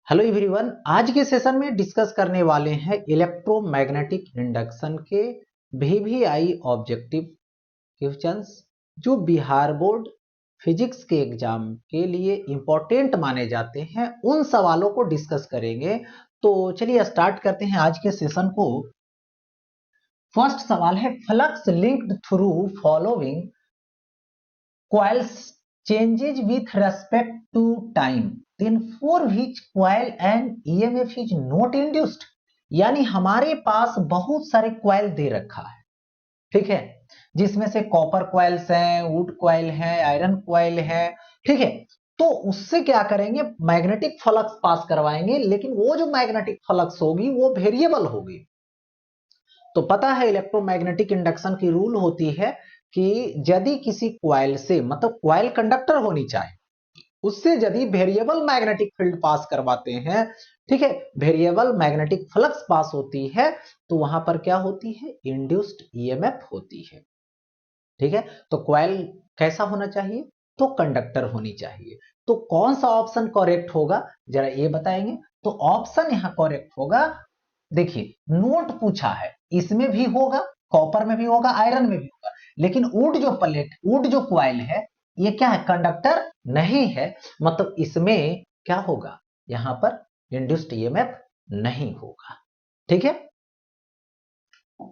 Hello everyone, आज के session में डिस्कस करने वाले हैं इलेक्ट्रोमैग्नेटिक इंडक्शन के वीवीआई ऑब्जेक्टिव क्वेश्चंस जो बिहार बोर्ड फिजिक्स के एग्जाम के लिए इंपॉर्टेंट माने जाते हैं। उन सवालों को डिस्कस करेंगे। तो चलिए स्टार्ट करते हैं आज के सेशन को। फर्स्ट सवाल है, flux linked through following coils changes with respect to time then for which coil and EMF is not induced। यानी हमारे पास बहुत सारे कॉइल दे रखा है, ठीक है, जिसमें से कॉपर कॉइल्स हैं, वुड कॉइल है, आयरन कॉइल है, ठीक है। तो उससे क्या करेंगे, मैग्नेटिक फ्लक्स पास करवाएंगे, लेकिन वो जो मैग्नेटिक फ्लक्स होगी वो वेरिएबल होगी। तो पता है इलेक्ट्रोमैग्नेटिक इंडक्शन की रूल होती है कि यदि किसी क्वाइल से, मतलब क्वाइल कंडक्टर होनी चाहिए, उससे यदि वेरिएबल मैग्नेटिक फील्ड पास करवाते हैं, ठीक है, वेरिएबल मैग्नेटिक फ्लक्स पास होती है, तो वहां पर क्या होती है, इंड्यूस्ड ईएमएफ होती है। ठीक है, तो क्वाइल कैसा होना चाहिए, तो कंडक्टर होनी चाहिए। तो कौन सा ऑप्शन करेक्ट होगा जरा ये बताएंगे। तो ऑप्शन यहां करेक्ट होगा, देखिए नोट पूछा है, इसमें भी होगा, कॉपर में भी होगा, आयरन में भी होगा, लेकिन वुड जो प्लेट, वुड जो क्वाइल है, ये क्या है, कंडक्टर नहीं है, मतलब इसमें क्या होगा, यहां पर इंड्यूस्ड ईएमएफ नहीं होगा। ठीक है,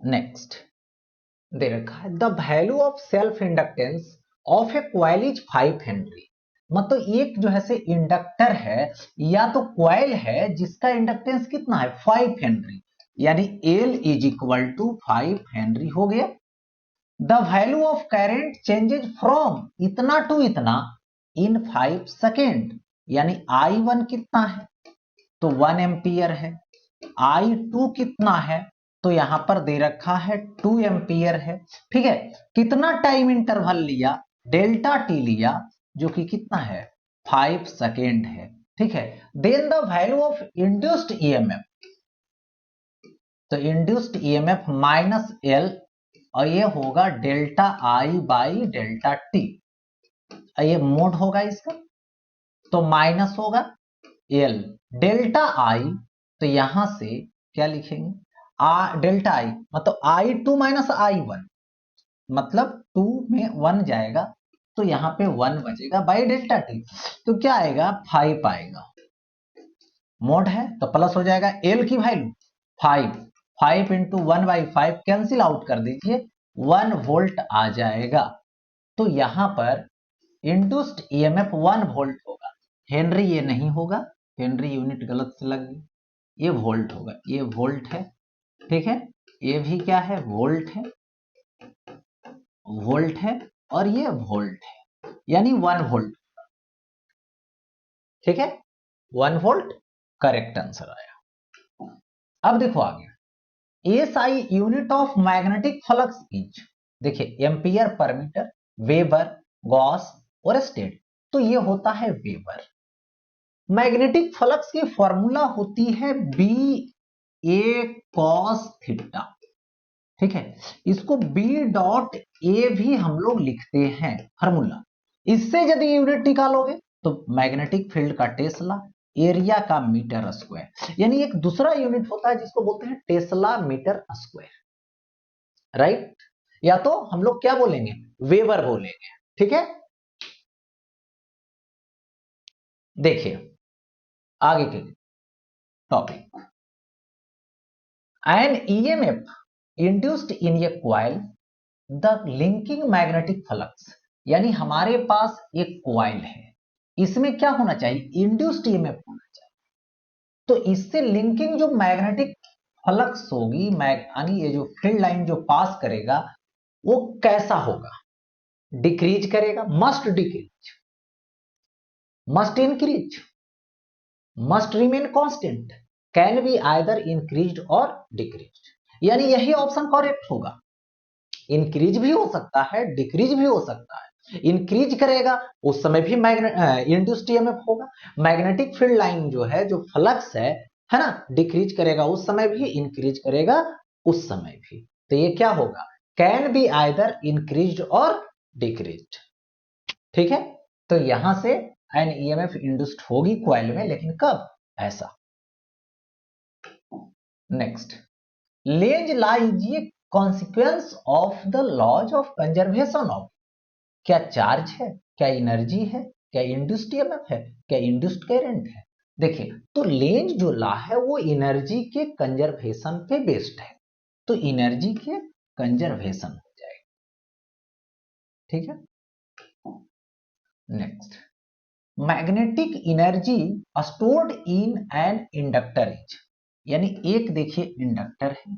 नेक्स्ट दे रखा है, the value of self inductance of A coil is 5 Henry. मतलब एक जो है से इंडक्टर है या तो क्वाइल है जिसका इंडक्टेंस कितना है, 5 हेनरी, यानी L is equal to 5 henry हो गया। The value of current changes from इतना टू इतना इन 5 सेकेंड, यानी I1 कितना है, तो 1 एम्पियर है। I2 कितना है, तो यहां पर दे रखा है 2 एम्पियर है। ठीक है, कितना टाइम इंटरवल लिया, डेल्टा टी लिया, जो कि कितना है, 5 सेकेंड है। ठीक है, then the value of induced EMF, तो इंड्यूस्ड ईएमएफ माइनस एल, और ये होगा delta I by delta T, ये मोड होगा इसका, तो माइनस होगा एल डेल्टा आई, तो यहां से क्या लिखेंगे, डेल्टा आई मतलब I2 माइनस I1, मतलब 2 में 1 जाएगा, तो यहां पे 1 बचेगा बाई डेल्टा टी, तो क्या आएगा, 5 आएगा। मोड है तो प्लस हो जाएगा, एल की वैल्यू 5, 5 इंटू 1/5 कैंसिल आउट कर दीजिए, 1 वोल्ट आ जाएगा। तो यहां पर इंड्यूस्ड ईएमएफ 1 वोल्ट होगा। हेनरी ये नहीं होगा, हेनरी यूनिट गलत से लग गई, ये वोल्ट होगा, ये वोल्ट है। ठीक है, ये भी क्या है, वोल्ट है, वोल्ट है, और ये वोल्ट है, यानी 1 वोल्ट। ठीक है, 1 वोल्ट करेक्ट आंसर आया। अब देखो आगे, SI unit of magnetic flux is, देखिए ampere per metre, weber, Gauss और स्टेड, तो ये होता है वेबर। मैग्नेटिक फ्लक्स की फॉर्मूला होती है बी ए कॉस थीटा। ठीक है, इसको बी डॉट ए भी हम लोग लिखते हैं फॉर्मूला। इससे यदि यूनिट निकालोगे तो मैग्नेटिक फील्ड का टेस्ला, एरिया का मीटर स्क्वायर, यानी एक दूसरा यूनिट होता है जिसको बोलते हैं टेस्ला मीटर स्क्वायर, राइट, या तो हम लोग क्या बोलेंगे, वेबर बोलेंगे। ठीक है, देखिए आगे के topic, an EMF induced in a coil the linking magnetic flux, यानी हमारे पास एक कॉइल है, इसमें क्या होना चाहिए, इंड्यूस्ड ईएमएफ होना चाहिए। तो इससे लिंकिंग जो मैग्नेटिक फ्लक्स होगी, यानी ये जो फील्ड लाइन जो पास करेगा, वो कैसा होगा, डिक्रीज करेगा, must decrease, must increase, must remain constant, can be either increased और डिक्रीज्ड, यानी यही ऑप्शन करेक्ट होगा। इंक्रीज भी हो सकता है, डिक्रीज भी हो सकता है। इंक्रीज करेगा उस समय भी इंड्यूस्ड ईएमएफ होगा, मैग्नेटिक फील्ड लाइन जो है, जो फ्लक्स है ना, डिक्रीज करेगा उस समय भी, इंक्रीज करेगा उस समय भी। तो ये क्या होगा, कैन बी आइदर इंक्रीज्ड और डिक्रीज्ड। ठीक है, तो यहां से एन ईएमएफ इंड्यूस्ड होगी कॉइल में, लेकिन कब, ऐसा। Next, Lenz law is a consequence of the laws of conservation of. क्या चार्ज है, क्या एनर्जी है, क्या इंड्यूस्ड ईएमएफ है, क्या इंड्यूस्ड करंट है। देखिए, तो लेंज जो लॉ है वो एनर्जी के कंजर्वेशन पे बेस्ड है, तो एनर्जी के कंजर्वेशन हो जाएगा। ठीक है। Next, magnetic energy stored in an inductor is, यानी एक देखिए इंडक्टर है,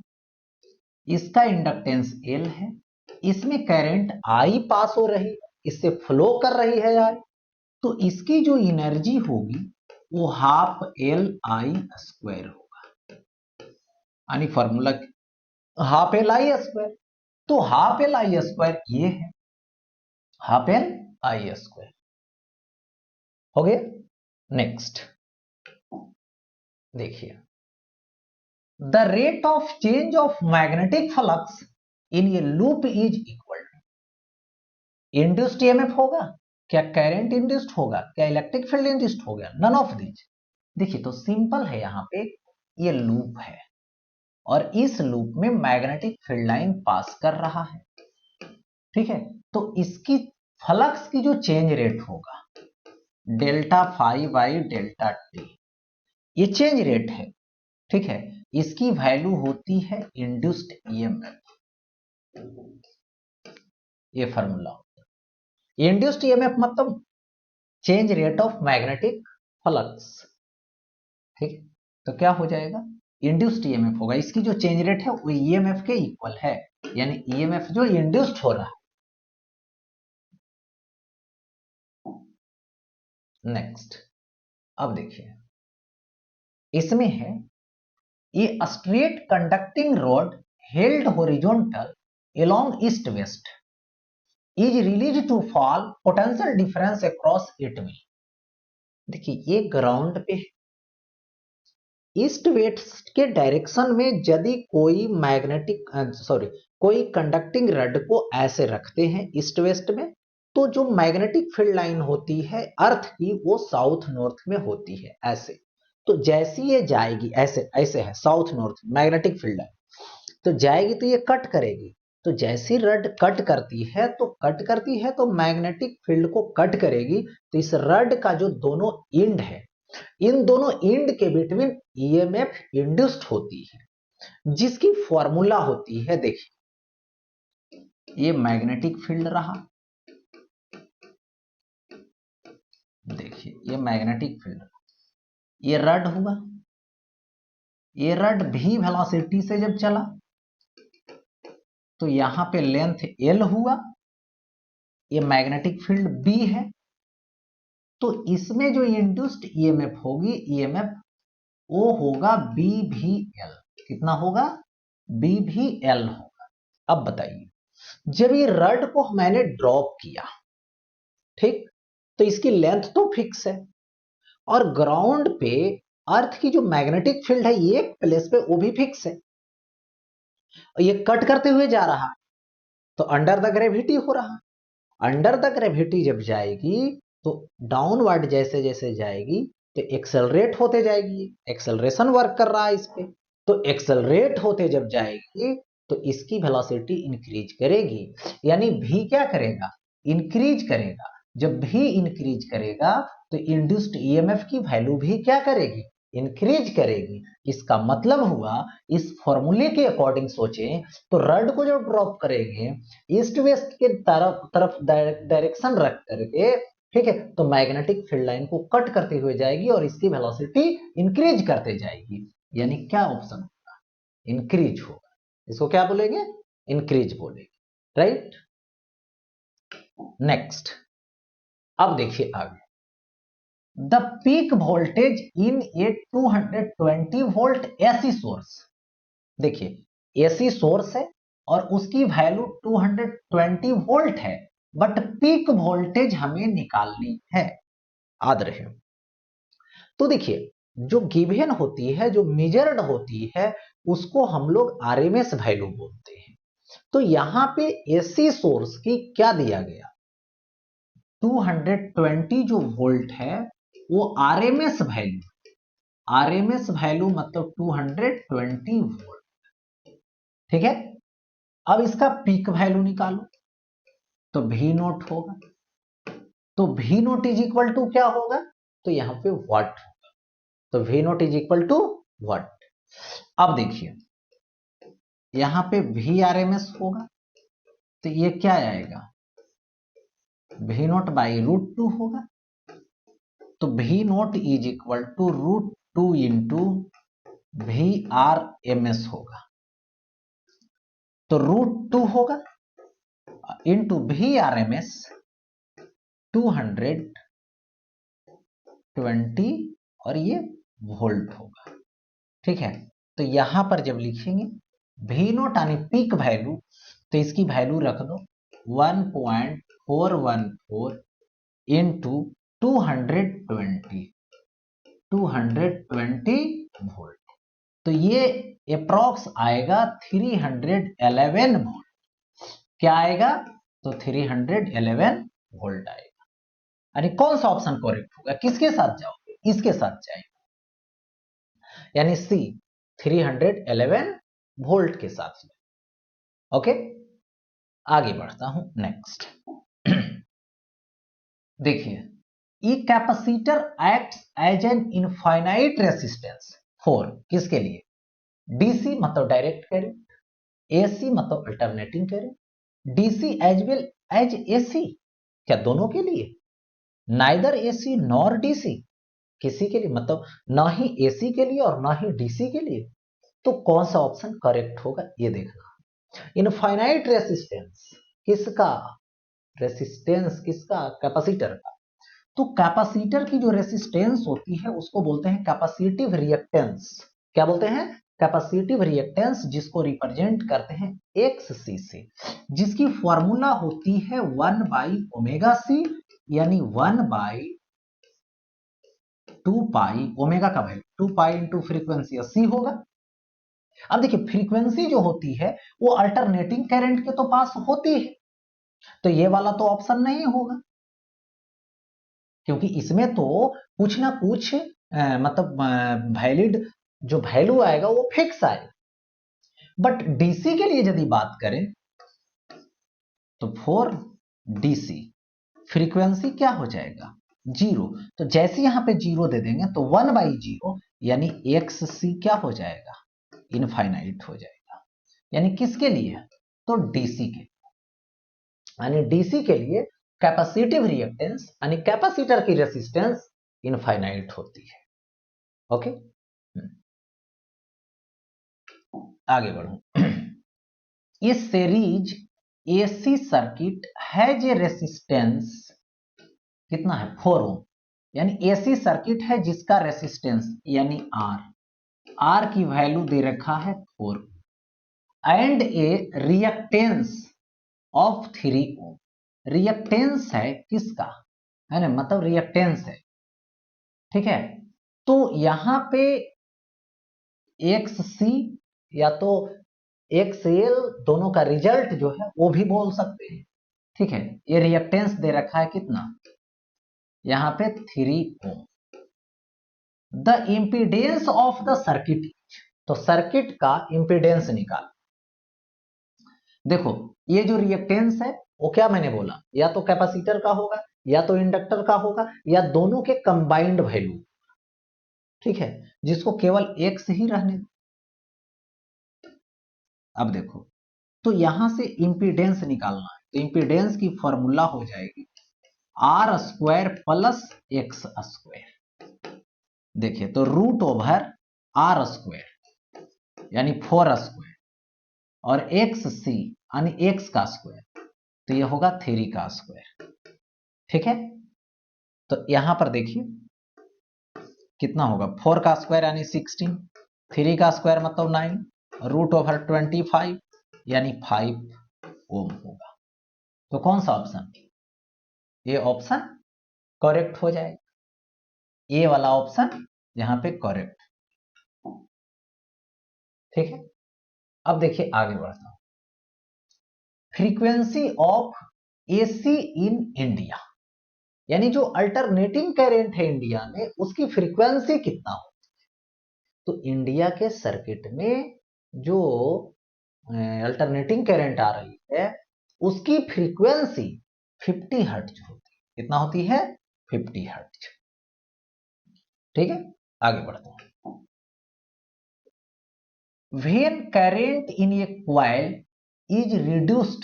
इसका इंडक्टेंस L है, इसमें करंट I पास हो रही है, इससे फ्लो कर रही है I, तो इसकी जो एनर्जी होगी वो हाफ LI² होगा, यानी फॉर्मूला हाफ LI²। तो हाफ LI² ये है, हाफ LI² हो गया। नेक्स्ट देखिए, the rate of change of magnetic flux in a loop is equal to induced EMF होगा, क्या करंट इंड्यूस्ड होगा, क्या इलेक्ट्रिक फील्ड इंड्यूस्ड हो गया, नन ऑफ दीज। देखिए, तो सिंपल है, यहां पे ये लूप है और इस लूप में मैग्नेटिक फील्ड लाइन पास कर रहा है। ठीक है, तो इसकी फ्लक्स की जो चेंज रेट होगा delta phi by delta T, ये चेंज रेट है। ठीक है, इसकी वैल्यू होती है इंड्यूस्ड ईएमएफ, ये फॉर्मूला होता है। इंड्यूस्ड ईएमएफ मतलब change rate of magnetic flux. ठीक है, तो क्या हो जाएगा, इंड्यूस्ड ईएमएफ होगा, इसकी जो चेंज रेट है वो ईएमएफ के इक्वल है, यानी ईएमएफ जो इंड्यूस्ड हो रहा है। नेक्स्ट, अब देखिए, इसमें है a straight conducting rod held horizontal along east west is released to fall potential difference across it will। देखिए, ये ग्राउंड पे ईस्ट वेस्ट के डायरेक्शन में यदि कोई मैग्नेटिक कोई कंडक्टिंग रड को ऐसे रखते हैं ईस्ट वेस्ट में, तो जो मैग्नेटिक फील्ड लाइन होती है अर्थ की वो साउथ नॉर्थ में होती है ऐसे। तो जैसी ये जाएगी ऐसे, ऐसे है south north magnetic field line, तो जाएगी तो ये कट करेगी, तो जैसी रड कट करती है तो मैग्नेटिक फील्ड को कट करेगी, तो इस रड का जो दोनों एंड है, इन दोनों एंड के बिटवीन ईएमएफ इंड्यूस्ड होती है, जिसकी फॉर्मूला होती है, देखिए ये मैग्नेटिक फील्ड रहा, देखिए ये मैग्नेटिक फील्ड, ये रड हुआ, ये रड भी वेलोसिटी से जब चला तो यहां पे लेंथ L हुआ, ये मैग्नेटिक फील्ड B है, तो इसमें जो इंड्यूस्ड ईएमएफ होगी, ईएमएफ वो होगा BVL। कितना होगा, BVL होगा। अब बताइए, जब ये रड को मैंने ड्रॉप किया, ठीक, तो इसकी लेंथ तो फिक्स है और ग्राउंड पे अर्थ की जो मैग्नेटिक फील्ड है ये प्लेस पे वो भी फिक्स है, और ये कट करते हुए जा रहा, तो अंडर द ग्रेविटी हो रहा। अंडर द ग्रेविटी जब जाएगी तो डाउनवर्ड जैसे जैसे जाएगी तो एक्सेलरेट होते जाएगी, एक्सेलरेशन वर्क कर रहा है इस पे, तो एक्सेलरेट होते जब जाएगी तो इसकी वेलोसिटी इंक्रीज करेगी, यानी भी क्या करेगा, इंक्रीज करेगा। जब भी इंक्रीज करेगा तो इंड्यूस्ड ईएमएफ की वैल्यू भी क्या करेगी, इंक्रीज करेगी। इसका मतलब हुआ, इस फॉर्मूले के अकॉर्डिंग सोचें तो रड को जब ड्रॉप करेंगे ईस्ट वेस्ट के तरफ डायरेक्शन रख करके, ठीक है, तो मैग्नेटिक फील्ड लाइन को कट करते हुए जाएगी और इसकी वेलोसिटी इंक्रीज करते जाएगी, यानी क्या ऑप्शन होगा, इंक्रीज होगा। इसको क्या बोलेंगे, इंक्रीज बोलेंगे, राइट। नेक्स्ट, अब देखिए आगे, the peak voltage in A 220 volt AC source. देखिए एसी सोर्स है और उसकी वैल्यू 220 वोल्ट है, बट पीक वोल्टेज हमें निकालनी है, याद रहे। तो देखिए, जो गिवन होती है, जो मेजर्ड होती है, उसको हम लोग आरएमएस वैल्यू बोलते हैं। तो यहां पे एसी सोर्स की क्या दिया गया, 220 जो वोल्ट है वो आरएमएस वैल्यू, आरएमएस वैल्यू मतलब 220 वोल्ट। ठीक है, अब इसका पीक वैल्यू निकालो तो V नोट होगा, तो V naught is equal to क्या होगा, तो यहां पे वाट होगा, तो V naught is equal to what. अब देखिए यहां पे V आरएमएस होगा, तो ये क्या आएगा, V नोट बाई √2 होगा, तो V naught is equal to √2 into V R M S होगा, तो √2 होगा into V R M S 220 और ये वोल्ट होगा। ठीक है, तो यहां पर जब लिखेंगे V नोट यानी पीक वैल्यू, तो इसकी वैल्यू रख दो 1.414 इंटू 220 वोल्ट, तो ये अप्रॉक्स आएगा 311 वोल्ट। क्या आएगा, तो 311 वोल्ट आएगा। यानी कौन सा ऑप्शन करेक्ट होगा, किसके साथ जाओगे, इसके साथ जाएगा, यानी सी 311 वोल्ट के साथ में। ओके, आगे बढ़ता हूं नेक्स्ट। देखिए, ई capacitor acts as an infinite resistance for, किसके लिए, डीसी मतलब डायरेक्ट करंट, एसी मतलब alternating current, DC as well as AC, क्या दोनों के लिए, नाइदर एसी नॉर डीसी, किसी के लिए मतलब ना ही एसी के लिए और ना ही डीसी के लिए, तो कौन सा ऑप्शन करेक्ट होगा ये देखना। इनफाइनाइट रेसिस्टेंस किसका, रेसिस्टेंस किसका, कैपेसिटर का, तो कैपेसिटर की जो रेसिस्टेंस होती है उसको बोलते हैं कैपेसिटिव रिएक्टेंस। क्या बोलते हैं, कैपेसिटिव रिएक्टेंस, जिसको रिप्रेजेंट करते हैं XC से, जिसकी फॉर्मूला होती है 1/ω_C, यानी 1/2π, ओमेगा का वैल्यू 2π इंटू फ्रीक्वेंसी C होगा। अब देखिए फ्रीक्वेंसी जो होती है वो अल्टरनेटिंग करंट के तो पास होती है, तो ये वाला तो ऑप्शन नहीं होगा, क्योंकि इसमें तो कुछ ना कुछ मतलब वैलिड जो वैल्यू आएगा वो फिक्स आएगा। बट डीसी के लिए यदि बात करें तो फॉर डीसी फ्रीक्वेंसी क्या हो जाएगा, 0, तो जैसे यहां पे 0 दे देंगे तो 1/0 यानी XC क्या हो जाएगा, इनफाइनाइट हो जाएगा। यानी किसके लिए, तो डीसी के, यानी डीसी के लिए कैपेसिटिव रिएक्टेंस यानी कैपेसिटर की रेसिस्टेंस इनफाइनाइट होती है। ओके, आगे बढ़ो। ये series AC circuit has a resistance कितना है, 4 ओम, यानी एसी सर्किट है जिसका रेसिस्टेंस यानी आर की वैल्यू दे रखा है 4 and a reactance of 3 ohm. Reactance है किसका, है ना, मतलब रिएक्टेंस है। ठीक है, तो यहां पे XC या तो XL दोनों का रिजल्ट जो है वो भी बोल सकते हैं। ठीक है, ये रिएक्टेंस दे रखा है कितना, यहां पे 3 ohm. The impedance of the circuit, तो सर्किट का इंपीडेंस निकाल। देखो ये जो रिएक्टेंस है वो क्या मैंने बोला, या तो कैपेसिटर का होगा या तो इंडक्टर का होगा या दोनों के कंबाइंड वैल्यू। ठीक है, जिसको केवल एक से ही रहने दो। अब देखो, तो यहां से इंपीडेंस निकालना है, तो इंपीडेंस की फॉर्मूला हो जाएगी R² प्लस X²। देखिए तो √R² यानी 4² और XC यानी X का स्क्वायर, तो ये होगा 3 का स्क्वायर। ठीक है, तो यहां पर देखिए कितना होगा, 4 का स्क्वायर यानी 16, 3 का स्क्वायर मतलब 9, √25 यानी 5 ओम होगा। तो कौन सा ऑप्शन, ये ऑप्शन करेक्ट हो जाएगा, ये वाला ऑप्शन यहां पे करेक्ट। ठीक है, अब देखिए आगे बढ़ता हूं। Frequency of AC in India, यानी जो अल्टरनेटिंग करंट है इंडिया में उसकी फ्रीक्वेंसी कितना हो, तो इंडिया के सर्किट में जो अल्टरनेटिंग करंट आ रही है उसकी फ्रीक्वेंसी 50 हर्ट्ज होती है। कितना होती है? 50 हर्ट्ज। ठीक है, आगे बढ़ते हैं। When current in a coil is reduced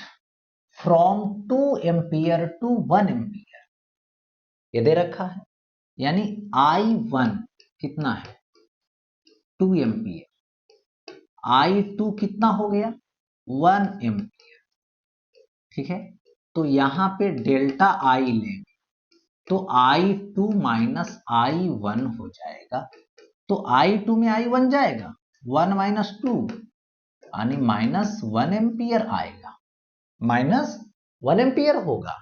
from 2 ampere to 1 ampere, ये दे रखा है, यानी I1 कितना है? 2 एम्पियर, I2 कितना हो गया? 1 एम्पियर। ठीक है, तो यहां पे डेल्टा I लेंगे तो I2 माइनस I1 हो जाएगा। तो I2 में I1 जाएगा, 1 माइनस 2 यानी माइनस 1 एम्पियर आएगा, माइनस 1 एम्पियर होगा।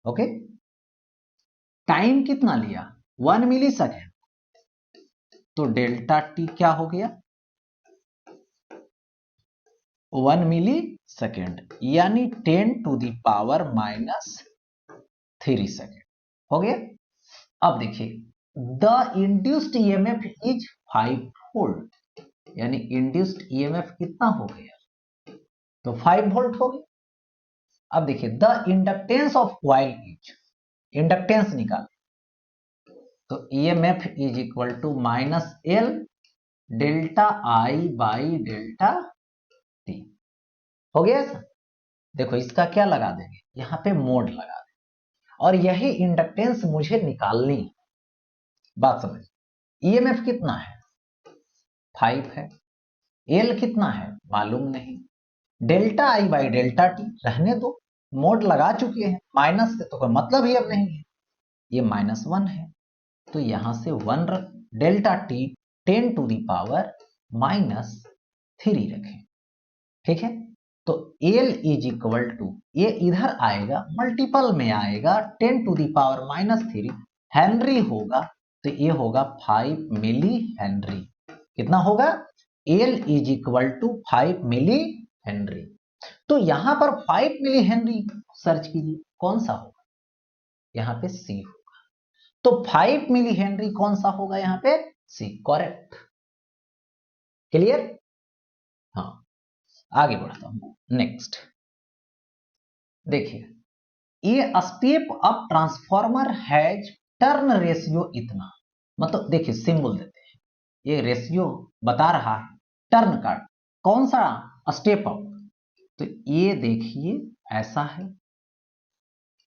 ओके, टाइम कितना लिया? 1 मिली सेकेंड, तो डेल्टा टी क्या हो गया? 1 मिली सेकेंड, यानी 10 to the power minus 3 second हो गया। अब देखिए, the induced EMF is 5 volt, यानी इंड्यूस्ड ईएमएफ कितना हो गया? तो 5 वोल्ट हो गया। अब देखिए, the inductance of coil is, inductance निकाले तो EMF is equal to minus L delta I by delta t हो गया ऐसा। देखो इसका क्या लगा देंगे, यहां पे मोड लगा देंगे और यही इंडक्टेंस मुझे निकालनी है। बात समझ, ईएमएफ कितना है? 5 है, एल कितना है मालूम नहीं, delta I by delta T रहने दो, मोड लगा चुके हैं, माइनस से तो कोई मतलब ही अब नहीं है, ये -1 है तो यहां से 1 रख, delta t 10 to the power -3 रखें। ठीक है, तो एल इज इक्वल टू, ये इधर आएगा मल्टीपल में आएगा, 10 टू दी पावर -3 हेनरी होगा, तो ये होगा 5 मिली हेनरी। कितना होगा? L is equal to 5 milli henry. तो यहां पर 5 मिली हेनरी सर्च कीजिए, कौन सा होगा? यहां पे सी होगा। तो 5 मिली हेनरी कौन सा होगा यहां पे? सी, करेक्ट। क्लियर? हाँ, आगे बढ़ता हूं। नेक्स्ट देखिए, ये step up transformer has turn ratio इतना, मतलब देखिए सिंबल देते हैं, ये रेशियो बता रहा है टर्न का, कौन सा स्टेप अप? तो ये देखिए ऐसा है,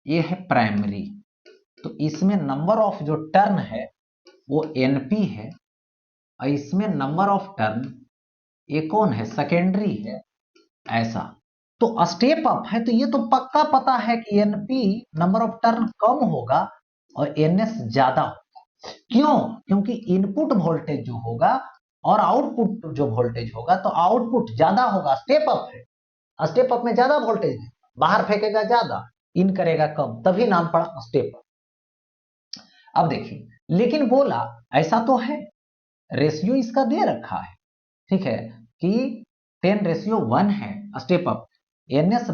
ये है प्राइमरी, तो इसमें नंबर ऑफ जो टर्न है वो एनपी है, और इसमें नंबर ऑफ टर्न ये कौन है? सेकेंडरी है, ऐसा। तो स्टेप अप है तो ये तो पक्का पता है कि एनपी नंबर ऑफ टर्न कम होगा और एनएस ज्यादा होगा। क्यों? क्योंकि इनपुट वोल्टेज जो होगा और आउटपुट जो वोल्टेज होगा, तो आउटपुट ज्यादा होगा, स्टेप अप है, स्टेप अप में ज्यादा वोल्टेज है, बाहर फेंकेगा ज्यादा, इन करेगा कम, तभी नाम पड़ा स्टेप अप। अब देखिए, लेकिन बोला ऐसा तो है, रेशियो इसका दे रखा है, ठीक है, कि 10:1 है step up, NS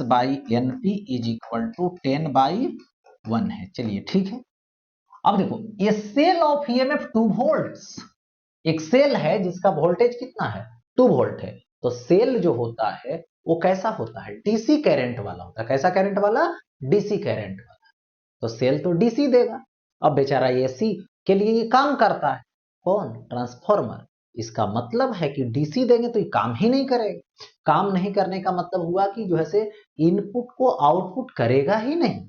by NP is equal to 10/1 है। चलिए ठीक है। अब देखो, ये सेल ऑफ ईएमएफ 2 वोल्ट्स, एक सेल है जिसका वोल्टेज कितना है? 2 वोल्ट है। तो सेल जो होता है वो कैसा होता है? डीसी करंट वाला होता है। कैसा करंट वाला? डीसी करंट वाला। तो सेल तो डीसी देगा, अब बेचारा एसी के लिए ये काम करता है, कौन? ट्रांसफॉर्मर। इसका मतलब है कि डीसी देंगे तो ये काम ही नहीं करेगा। काम नहीं करने का मतलब हुआ कि जो है से इनपुट को आउटपुट करेगा ही नहीं।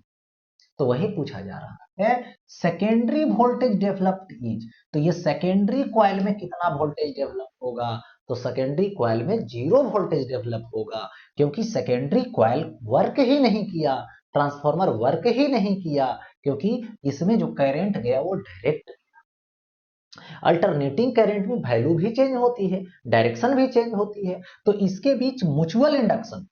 तो वही पूछा जा रहा है, सेकेंडरी वोल्टेज डेवलप्ड इज, तो ये सेकेंडरी कॉइल में कितना वोल्टेज डेवलप होगा? तो सेकेंडरी कॉइल में 0 वोल्टेज डेवलप होगा, क्योंकि सेकेंडरी कॉइल वर्क ही नहीं किया, ट्रांसफॉर्मर वर्क ही नहीं किया, क्योंकि इसमें जो करंट गया वो डायरेक्ट। अल्टरनेटिंग करंट में वैल्यू भी चेंज होती है, डायरेक्शन भी चेंज होती है, तो इसके बीच म्यूचुअल इंडक्शन,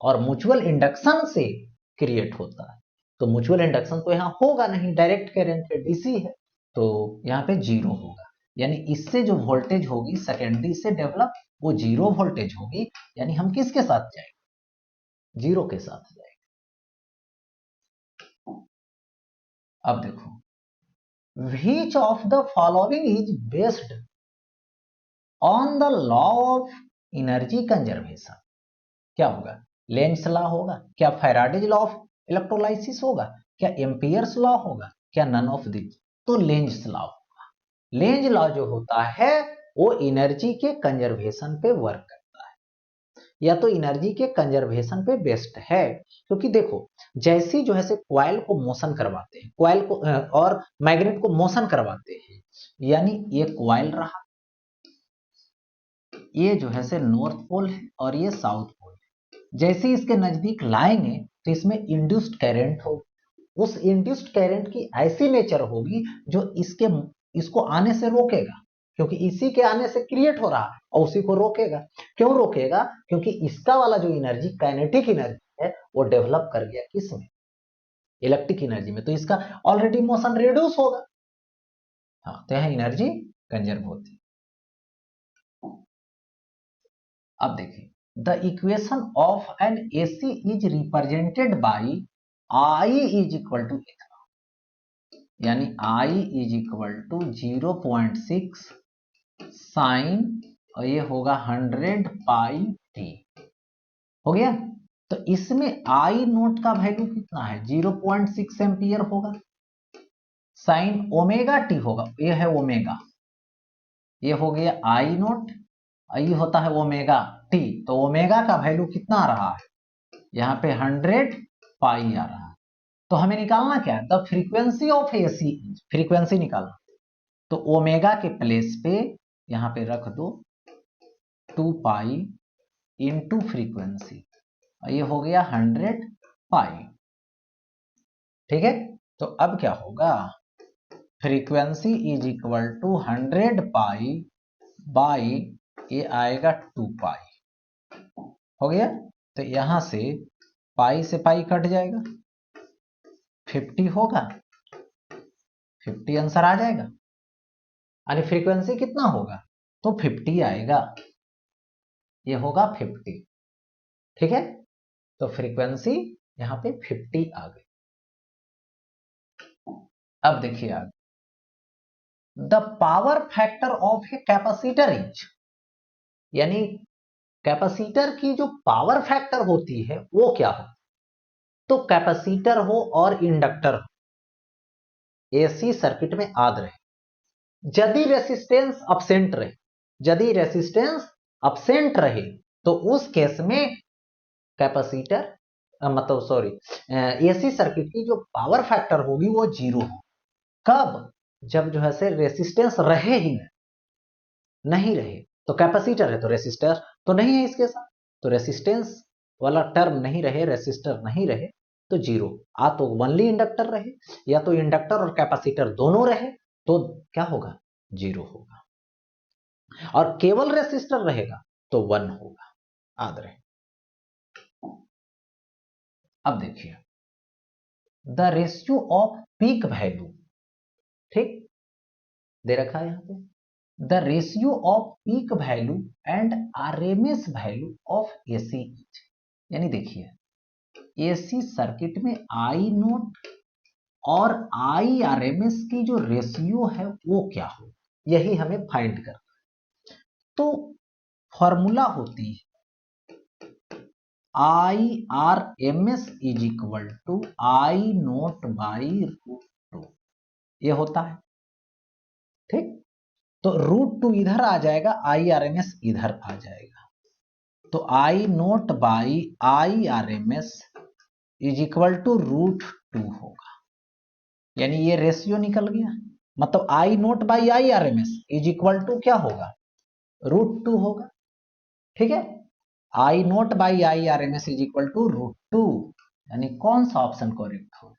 और म्यूचुअल इंडक्शन से क्रिएट होता है। तो म्यूचुअल इंडक्शन तो यहाँ होगा नहीं, डायरेक्ट करंट है, डीसी है, तो यहाँ पे 0 होगा, यानी इससे जो वोल्टेज होगी सेकेंडरी से डेवलप, वो 0 वोल्टेज होगी, यानी हम किसके साथ जाएंगे? 0 के साथ जाएंगे। अब देखो, which of the following is based on the law of energy conservation? क्या होगा? लेंज लॉ होगा? क्या फैराडेज लॉ ऑफ इलेक्ट्रोलाइसिस होगा? क्या एम्पियर्स लॉ होगा? क्या नन ऑफ दिस? तो लेंज लॉ होगा। लेंज लॉ जो होता है वो एनर्जी के कंजर्वेशन पे वर्क करता है, या तो एनर्जी के कंजर्वेशन पे बेस्ड है। क्योंकि देखो, जैसी जो है से कॉइल को मोशन करवाते हैं, कॉइल को और मैग्नेट को मोशन करवाते हैं, यानी ये कॉइल रहा, ये जो है से नॉर्थ पोल है और ये साउथ पोल है। जैसे इसके नजदीक लाएंगे तो इसमें इंड्यूस्ड करंट होगी। उस इंड्यूस्ड करंट की ऐसी नेचर होगी जो इसको आने से रोकेगा, क्योंकि इसी के आने से क्रिएट हो रहा है और उसी को रोकेगा। क्यों रोकेगा? क्योंकि इसका वाला जो एनर्जी, काइनेटिक एनर्जी है, वो डेवलप कर गया किसमें? इलेक्ट्रिक एनर्जी में। तो इसका ऑलरेडी मोशन रिड्यूस होगा। हाँ, तो यह एनर्जी कंजर्व होती है। अब देखिए, the equation of an AC is represented by I is equal to, यानी I is equal to 0.6 sine, और ये होगा 100 पाई टी। हो गया? तो इसमें आई नोट का वैल्यू कितना है? 0.6 एम्पियर होगा। साइन ओमेगा टी होगा, ये है ओमेगा, ये हो गया आई नोट, ये होता है ओमेगा टी। तो ओमेगा का वैल्यू कितना आ रहा है? यहाँ पे 100 पाई आ रहा है। तो हमें निकालना क्या है? The frequency of AC, frequency निकालना। तो ओमेगा के प्लेस पे यहाँ पे रख दो 2 पाई इंटू फ्रीक्वेंसी, ये हो गया 100 पाई। ठीक है? तो अब क्या होगा? Frequency is equal to 100 pi by, ये आएगा 2 पाई। हो गया? तो यहां से पाई से पाई कट जाएगा, 50 होगा, 50 आंसर आ जाएगा। यानी फ्रीक्वेंसी कितना होगा? तो 50 आएगा, ये होगा 50। ठीक है? तो फ्रीक्वेंसी यहां पे 50 आ गई। अब देखिए आगे, the power factor of a capacitor is, यानी कैपेसिटर की जो पावर फैक्टर होती है वो क्या हो? तो कैपेसिटर हो और इंडक्टर हो, एसी सर्किट में याद रहे, यदि रेसिस्टेंस अब्सेंट रहे, यदि रेसिस्टेंस अब्सेंट रहे तो उस केस में कैपेसिटर, मतलब सॉरी, एसी सर्किट की जो पावर फैक्टर होगी वो 0 हो। कब? जब जो है से रेसिस्टेंस रहे ही नहीं रहे। तो कैपेसिटर है तो रेसिस्टर तो नहीं है इसके साथ, तो रेसिस्टेंस वाला टर्म नहीं रहे, रेसिस्टर नहीं रहे, तो 0। आ तो ओनली इंडक्टर रहे, या तो इंडक्टर और कैपेसिटर दोनों रहे, तो क्या होगा? 0 होगा। और केवल रेसिस्टर रहेगा तो 1 होगा। याद रहे। अब देखिए, the ratio off peak value, ठीक दे रखा है यहां पे, the ratio off peak value and RMS value of AC, यानी देखिए एसी सर्किट में आई नोट और आई आरएमएस की जो रेशियो है वो क्या हो, यही हमें फाइंड करना है। तो फॉर्मूला होती है I R M S is equal to I naught by √2, ये होता है। ठीक? तो √2 इधर आ जाएगा, आई आर एम एस इधर आ जाएगा, तो I naught by I R M S is equal to √2 होगा। यानी ये रेशियो निकल गया, मतलब I naught by I R M S is equal to क्या होगा? √2 होगा। ठीक है? I naught by I R M S is equal to √2, यानी कौन सा ऑप्शन करेक्ट हो?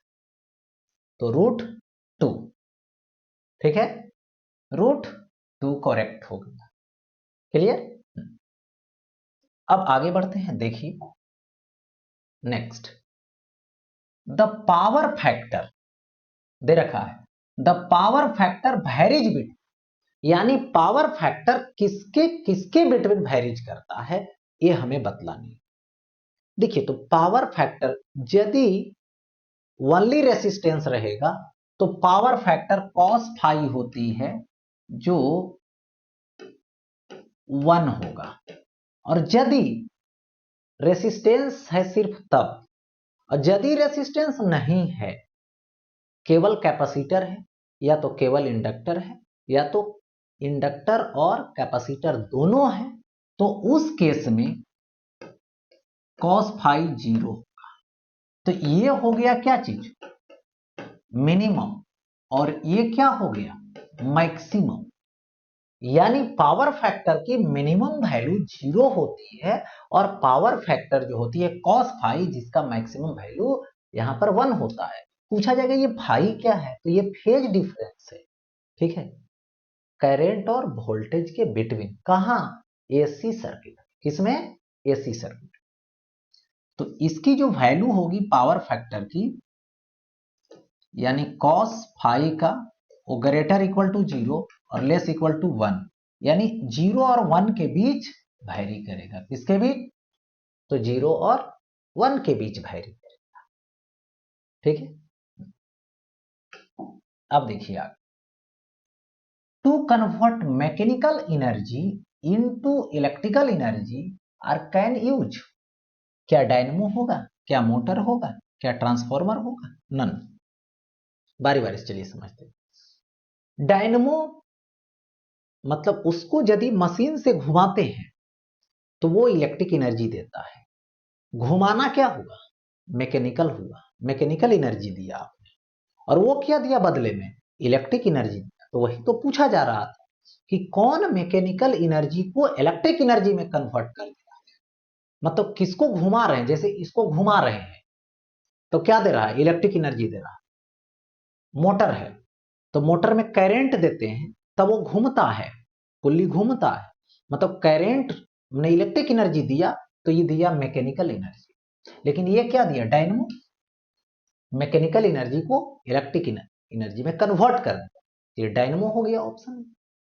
तो √2। ठीक है? √2 करेक्ट हो गया। क्लियर? अब आगे बढ़ते हैं। देखिए नेक्स्ट, द पावर फैक्टर दे रखा है, the power factor varies between, यानी पावर फैक्टर किसके किसके बिटवीन वैरीज करता है ये हमें बतलानी है। देखिए, तो पावर फैक्टर यदि ओनली रेसिस्टेंस रहेगा तो पावर फैक्टर cos फाई होती है जो 1 होगा। और यदि रेसिस्टेंस है सिर्फ तब, और यदि रेसिस्टेंस नहीं है, केवल कैपेसिटर है या तो केवल इंडक्टर है या तो इंडक्टर और कैपेसिटर दोनों है, तो उस केस में cos फाई 0 होगा। तो ये हो गया क्या चीज, मिनिमम, और ये क्या हो गया, मैक्सिमम। यानी पावर फैक्टर की मिनिमम वैल्यू 0 होती है और पावर फैक्टर जो होती है cos फाई, जिसका मैक्सिमम वैल्यू यहां पर 1 होता है। पूछा जाएगा ये फाई क्या है, तो ये फेज डिफरेंस है, ठीक है, करंट और वोल्टेज के बिटवीन। कहां, एसी सर्किट, किसमें, एसी सर्किट। तो इसकी जो वैल्यू होगी पावर फैक्टर की, यानी cos फाई का वो ग्रेटर इक्वल टू 0 और लेस इक्वल टू 1, यानी 0 और 1 के बीच वैरी करेगा। किसके बीच, तो 0 और 1 के बीच वैरी करेगा, ठीक है। अब देखिए आगे, to convert mechanical energy into electrical energy are can use, क्या डायनेमो होगा, क्या मोटर होगा, क्या ट्रांसफॉर्मर होगा, नन। बारी बारी से चलिए समझते हैं। डायनेमो मतलब उसको यदि मशीन से घुमाते हैं तो वो इलेक्ट्रिक एनर्जी देता है। घुमाना क्या हुआ, मैकेनिकल हुआ, मैकेनिकल एनर्जी दिया आपने, और वो क्या दिया बदले में, इलेक्ट्रिक एनर्जी दिया। तो वही तो पूछा जा रहा था कि कौन मैकेनिकल एनर्जी को इलेक्ट्रिक एनर्जी में कन्वर्ट कर दिया, मतलब किसको घुमा रहे हैं, जैसे इसको घुमा रहे हैं तो क्या दे रहा है, इलेक्ट्रिक एनर्जी दे रहा है। मोटर है तो मोटर में करंट देते हैं तब वो घूमता है, पुल्ली घूमता है, मतलब करंट ने इलेक्ट्रिक एनर्जी दिया, तो ये दिया मैकेनिकल एनर्जी। लेकिन ये क्या दिया, डायनेमो, मैकेनिकल एनर्जी को इलेक्ट्रिक एनर्जी में कन्वर्ट कर दिया। ये डायनेमो हो गया ऑप्शन,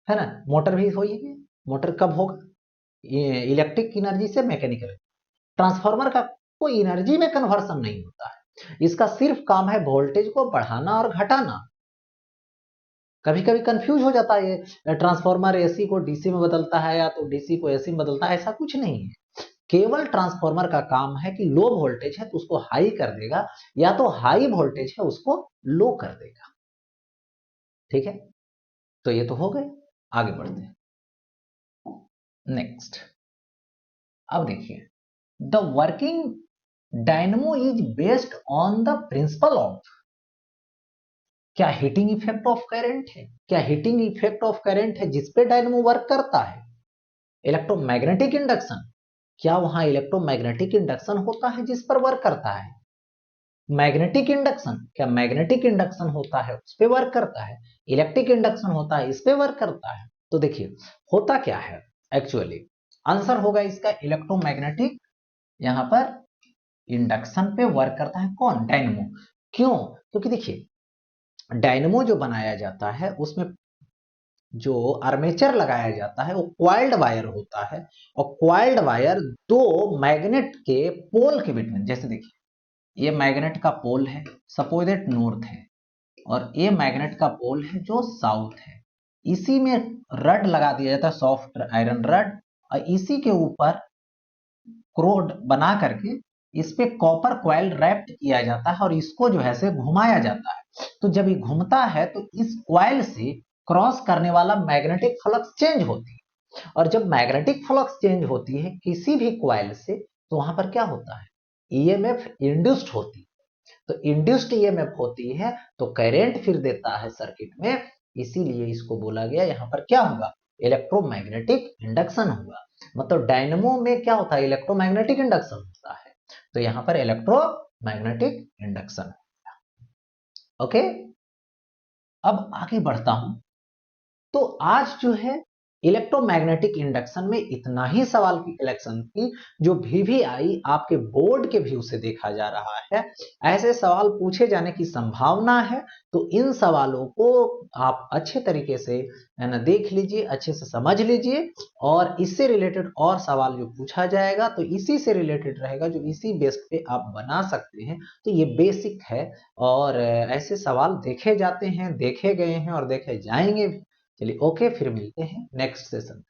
है ना। मोटर भी हो गया, मोटर कब होगा, इलेक्ट्रिक एनर्जी से मैकेनिकल। ट्रांसफार्मर का कोई एनर्जी में कन्वर्सन नहीं होता है, इसका सिर्फ काम है वोल्टेज को बढ़ाना और घटाना। कभी कभी कंफ्यूज हो जाता है, ये ट्रांसफार्मर एसी को डीसी में बदलता है या तो डीसी को एसी में बदलता है, ऐसा कुछ नहीं है। केवल ट्रांसफार्मर का काम है कि लो वोल्टेज है तो उसको हाई कर देगा, या तो हाई वोल्टेज है उसको लो कर देगा, ठीक है। तो ये तो हो गए, आगे बढ़ते हैं नेक्स्ट। अब देखिए, the working dynamo is based on the principle of, क्या हीटिंग इफेक्ट ऑफ करंट है, क्या हीटिंग इफेक्ट ऑफ करंट है जिसपे डायनमो वर्क करता है। इलेक्ट्रोमैग्नेटिक इंडक्शन, क्या वहां इलेक्ट्रोमैग्नेटिक इंडक्शन होता है जिस पर वर्क करता है। मैग्नेटिक इंडक्शन, क्या मैग्नेटिक इंडक्शन होता है उस पर वर्क करता है। इलेक्ट्रिक इंडक्शन होता है इस पे वर्क करता है। तो देखिए होता क्या है, एक्चुअली आंसर होगा इसका इलेक्ट्रोमैग्नेटिक, यहां पर इंडक्शन पे वर्क करता है कौन, डायनेमो। क्यों, क्योंकि देखिए डायनेमो जो बनाया जाता है उसमें जो आर्मेचर लगाया जाता है वो क्वाइल्ड वायर होता है, और क्वाइल्ड वायर दो मैग्नेट के पोल के बिटवीन, जैसे देखिए ये मैग्नेट का पोल है, सपोज दैट नॉर्थ है, और ये मैग्नेट का पोल है जो साउथ है। इसी में रड लगा दिया जाता है, सॉफ्ट आयरन रड, और इसी के ऊपर क्रोड बना करके इस पे कॉपर क्वाइल रैप्ड किया जाता है और इसको जो है से घुमाया जाता है। तो जब ये घूमता है तो इस क्वाइल से क्रॉस करने वाला मैग्नेटिक फ्लक्स चेंज होती है, और जब मैग्नेटिक फ्लक्स चेंज होती है किसी भी क्वाइल से, तो वहां पर क्या होता है, ईएमएफ इंड्यूस्ड होती है। तो इंड्यूस्ड ईएमएफ होती है तो करंट फिर देता है सर्किट में, इसीलिए इसको बोला गया यहां पर क्या होगा, इलेक्ट्रोमैग्नेटिक इंडक्शन होगा। मतलब डायनेमो में क्या होता है, इलेक्ट्रोमैग्नेटिक इंडक्शन होता है, तो यहां पर इलेक्ट्रोमैग्नेटिक इंडक्शन। ओके, अब आगे बढ़ता हूं। तो आज जो है इलेक्ट्रोमैग्नेटिक इंडक्शन में इतना ही सवाल की कलेक्शन थी जो भी आई आपके बोर्ड के व्यू से देखा जा रहा है। ऐसे सवाल पूछे जाने की संभावना है, तो इन सवालों को आप अच्छे तरीके से है ना देख लीजिए, अच्छे से समझ लीजिए, और इससे रिलेटेड और सवाल जो पूछा जाएगा तो इसी से रिलेटेड रहेगा, जो इसी बेस पे आप बना सकते हैं। तो ये बेसिक है, और ऐसे सवाल देखे जाते हैं, देखे गए हैं और देखे जाएंगे भी। चलिए ओके, फिर मिलते हैं नेक्स्ट सेशन।